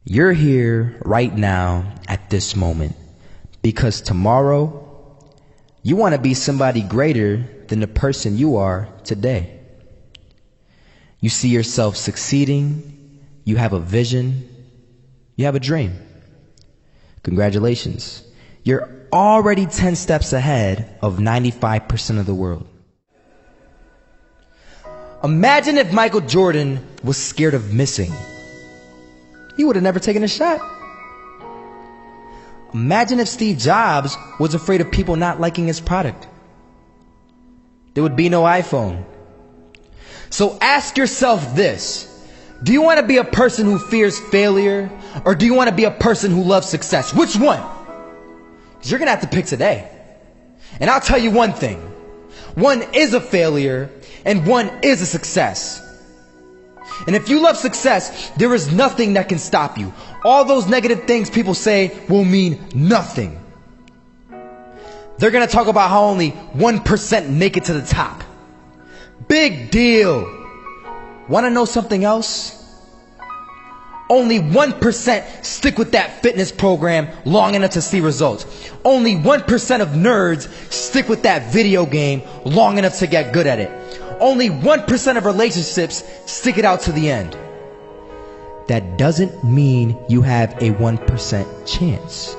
You're here right now at this moment because tomorrow you want to be somebody greater than the person you are today. You see yourself succeeding, you have a vision, you have a dream. Congratulations. You're already 10 steps ahead of 95% of the world. Imagine if Michael Jordan was scared of missing. He would have never taken a shot. Imagine if Steve Jobs was afraid of people not liking his product. There would be no iPhone. So ask yourself this. Do you want to be a person who fears failure, or do you want to be a person who loves success? Which one? Because you're going to have to pick today. And I'll tell you one thing. One is a failure, and one is a success. And if you love success, there is nothing that can stop you. All those negative things people say will mean nothing. They're going to talk about how only 1% make it to the top. Big deal. Want to know something else? Only 1% stick with that fitness program long enough to see results. Only 1% of nerds stick with that video game long enough to get good at it. Only 1% of relationships stick it out to the end. That doesn't mean you have a 1% chance.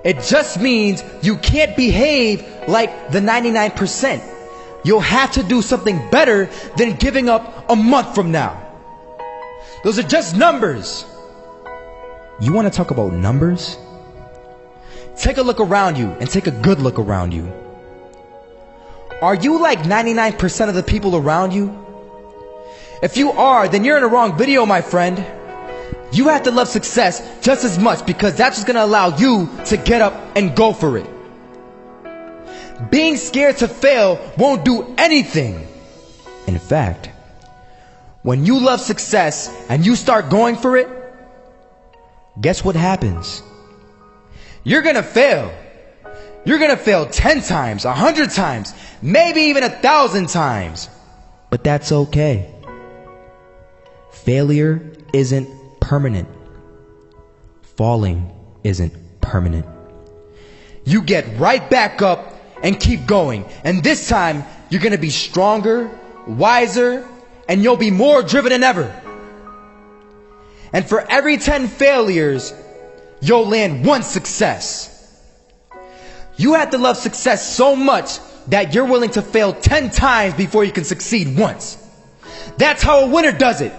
It just means you can't behave like the 99%. You'll have to do something better than giving up a month from now. Those are just numbers. You want to talk about numbers? Take a look around you and take a good look around you. Are you like 99% of the people around you? If you are, then you're in the wrong video, my friend. You have to love success just as much because that's what's going to allow you to get up and go for it. Being scared to fail won't do anything. In fact, when you love success and you start going for it, guess what happens? You're going to fail. You're going to fail 10 times, 100 times, maybe even 1,000 times. But that's okay. Failure isn't permanent. Falling isn't permanent. You get right back up and keep going. And this time, you're going to be stronger, wiser, and you'll be more driven than ever. And for every 10 failures, you'll land one success. You have to love success so much that you're willing to fail 10 times before you can succeed once. That's how a winner does it.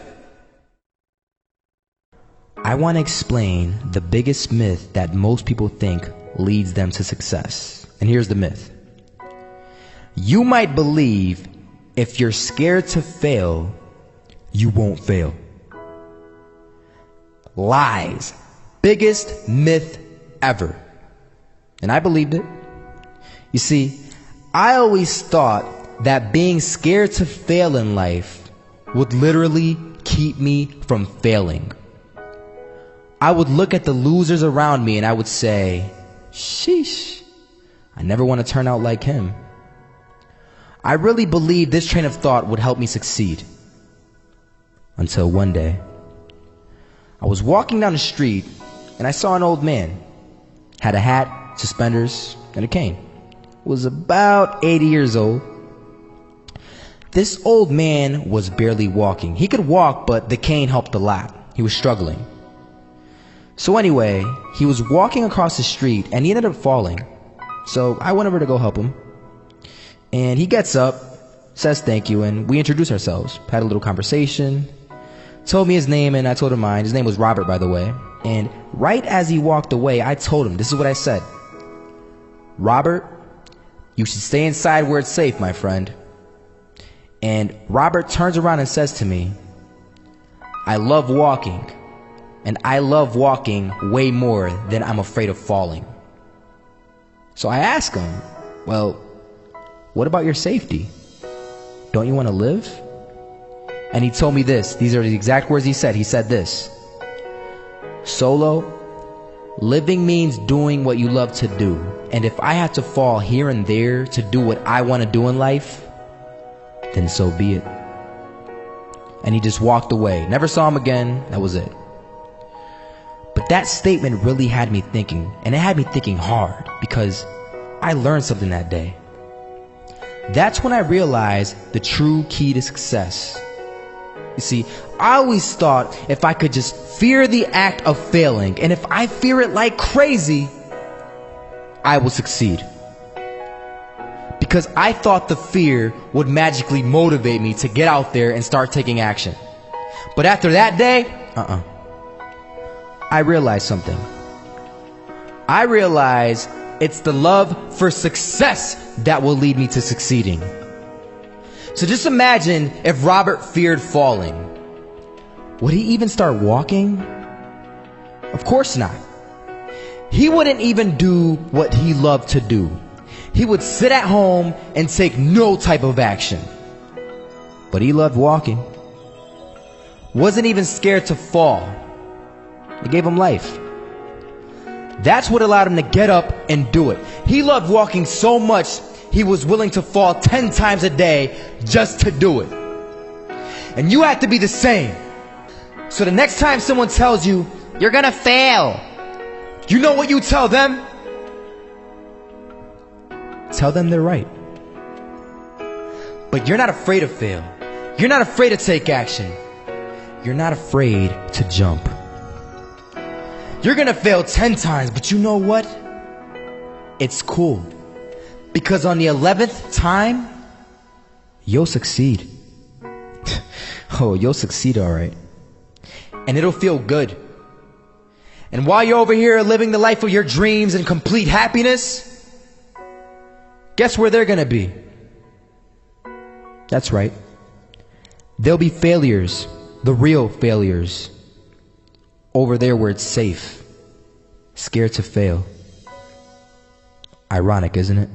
I want to explain the biggest myth that most people think leads them to success. And here's the myth. You might believe if you're scared to fail, you won't fail. Lies. Biggest myth ever. And I believed it. You see, I always thought that being scared to fail in life would literally keep me from failing. I would look at the losers around me and I would say, sheesh, I never want to turn out like him. I really believed this train of thought would help me succeed. Until one day, I was walking down the street and I saw an old man. Had a hat, suspenders, and a cane. Was about 80 years old. This old man was barely walking. He could walk, but the cane helped a lot. He was struggling. So anyway, he was walking across the street and he ended up falling. So I went over to go help him. And he gets up, says thank you, and we introduced ourselves. Had a little conversation. Told me his name and I told him mine. His name was Robert, by the way. And right as he walked away, I told him, this is what I said. Robert, you should stay inside where it's safe, my friend. And Robert turns around and says to me, I love walking. And I love walking way more than I'm afraid of falling. So I asked him, well, what about your safety? Don't you want to live? And he told me this. These are the exact words he said. He said this. Solo, living means doing what you love to do. And if I have to fall here and there to do what I want to do in life, then so be it. And he just walked away. Never saw him again. That was it. that statement really had me thinking, and it had me thinking hard, because I learned something that day. That's when I realized the true key to success. You see, I always thought if I could just fear the act of failing, and if I fear it like crazy, I will succeed. Because I thought the fear would magically motivate me to get out there and start taking action. But after that day, I realized something. I realized it's the love for success that will lead me to succeeding. So just imagine if Robert feared falling. Would he even start walking? Of course not. He wouldn't even do what he loved to do. He would sit at home and take no type of action. But he loved walking. Wasn't even scared to fall. It gave him life. That's what allowed him to get up and do it. He loved walking so much, he was willing to fall 10 times a day just to do it. And you have to be the same. So the next time someone tells you, you're gonna fail, you know what you tell them? Tell them they're right. But you're not afraid to fail. You're not afraid to take action. You're not afraid to jump. You're gonna fail 10 times, but you know what? It's cool. Because on the 11th time, you'll succeed. Oh, you'll succeed, alright. And it'll feel good. And while you're over here living the life of your dreams in complete happiness, guess where they're gonna be? That's right. They'll be failures, the real failures. Over there where it's safe, scared to fail. Ironic, isn't it?